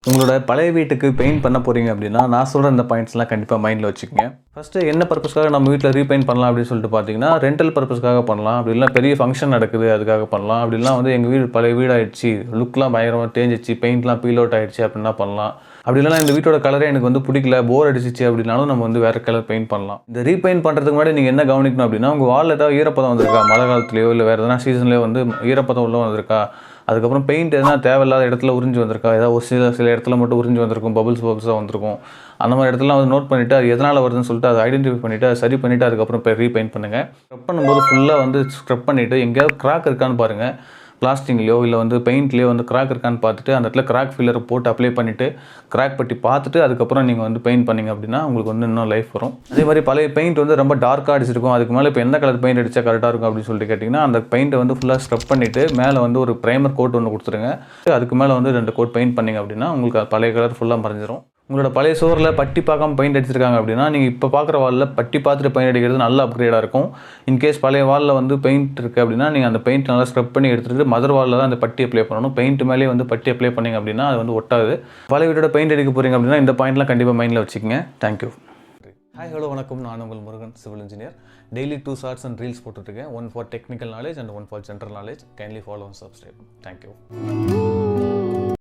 உங்களோட பழைய வீட்டுக்கு பெயிண்ட் பண்ண போகிறீங்க அப்படின்னா நான் சொல்கிற இந்த பாயிண்ட்ஸ்லாம் கண்டிப்பாக மைண்டில் வச்சுக்கோங்க. ஃபஸ்ட்டு என்ன பர்பஸ்க்காக நம்ம வீட்டில் ரீபெயிண்ட் பண்ணலாம் அப்படின்னு சொல்லிட்டு பார்த்தீங்கன்னா, ரெண்டல் பர்பஸ்க்காக பண்ணலாம். அப்படி இல்லைனா பெரிய ஃபங்க்ஷன் நடக்குது அதுக்காக பண்ணலாம். அப்படி இல்லைனா வந்து எங்கள் வீடு பழைய வீடு ஆயிடுச்சு, லுக்லாம் பயங்கரமாக தேஞ்சிச்சு, பெயிண்ட்லாம் பீல் அவுட் ஆயிடுச்சு அப்படின்னா பண்ணலாம். அப்படி இல்லைனா இந்த வீட்டோட கலரே எனக்கு வந்து பிடிக்கல, போர் அடிச்சிச்சு அப்படின்னாலும் நம்ம வந்து வேறு கலர் பெயிண்ட் பண்ணலாம். இந்த ரீபெயிண்ட் பண்ணுறதுக்கு முன்னாடி நீங்கள் என்ன கவனிக்கணும் அப்படின்னா, உங்கள் வாலில் ஏதாவது ஈரப்பதம் வந்திருக்கா, மழை காலத்துலையோ இல்லை வேறு எதனா சீசன்லேயோ வந்து ஈரப்பதம் உள்ள வந்திருக்கா, அதுக்கப்புறம் பெயிண்ட் எதனா தேவையில்லாத இடத்துல உறிஞ்சி வந்திருக்கா, ஏதாவது ஒரு சில இடத்துல மட்டும் உறிஞ்சி வந்திருக்கும், பபுள்ஸாக வந்திருக்கும். அந்த மாதிரி இடத்துலாம் வந்து நோட் பண்ணிவிட்டு அது எதனால் வருதுன்னு சொல்லிட்டு அதை ஐடென்டிஃபை பண்ணிவிட்டு அதை சரி பண்ணிவிட்டு அதுக்கப்புறம் இப்போ ரீபெயிண்ட் பண்ணுங்கள். ஸ்க்ரப் பண்ணும்போது ஃபுல்லாக வந்து ஸ்க்ரப் பண்ணிவிட்டு எங்கேயாவது கிராக் இருக்கான்னு பாருங்கள். பிளாஸ்டிக்லையோ இல்லை வந்து பெயிண்ட்லேயோ வந்து கிராக் இருக்கான்னு பார்த்துட்டு அந்த இடத்துல கிராக் ஃபில்லர் போட்டு அப்ளை பண்ணிவிட்டு கிராக் பட்டி பார்த்துட்டு அதுக்கப்புறம் நீங்கள் வந்து பெயிண்ட் பண்ணிங்க அப்படின்னா உங்களுக்கு வந்து இன்னும் லைஃப் வரும். அதே மாதிரி பழைய பெயிண்ட் வந்து ரொம்ப டார்க்காக அடிச்சிருக்கும், அதுக்கு மேலே இப்போ எந்த கலர் பெயிண்ட் அடித்தா கரெக்டாக இருக்கும் அப்படின்னு சொல்லிட்டு கேட்டிங்கன்னா, அந்த பெயிண்ட்டை வந்து ஃபுல்லாக ஸ்க்ரப் பண்ணிவிட்டு மேலே வந்து ஒரு ப்ரைமர் கோட் ஒன்று கொடுத்துருங்க. அதுக்கு மேலே வந்து 2 கோட் பெயிண்ட் பண்ணிங்க அப்படின்னா உங்களுக்கு பழைய கலர் ஃபுல்லாக மறைஞ்சிரும். உங்களோட பழைய சுவரில் பட்டி பார்க்காம பெயிண்ட் அடிச்சிருக்காங்க அப்படின்னா, நீங்கள் இப்போ பார்க்குற வாலில் பட்டி பார்த்துட்டு பெயிண்ட் அடிக்கிறது நல்ல அப்கிரேடாக இருக்கும். இன்கேஸ் பழைய வாலில் வந்து பெயிண்ட் இருக்குது அப்படின்னா, நீங்கள் அந்த பெயிண்ட் நல்லா ஸ்க்ரப் பண்ணி எடுத்துகிட்டு மதர் வாலில் தான் அந்த பட்டி அப்ளை பண்ணணும். பெயிண்ட் மேலே வந்து பட்டி அப்ளை பண்ணிங்க அப்படின்னா அது வந்து ஒட்டாது. பழைய வீட்டோட பெயிண்ட் அடிக்க போகிறீங்க அப்படின்னா இந்த பாயிண்ட்லாம் கண்டிப்பாக மைண்டில் வச்சுக்கோங்க. தேங்க்யூ. ஹாய் ஹலோ வணக்கம், நான் உங்கள் Murugan, civil engineer. Daily 2 shorts and reels போட்டுட்ருக்கேன். 1 for technical knowledge and 1 for general knowledge. Kindly follow and subscribe. Thank you.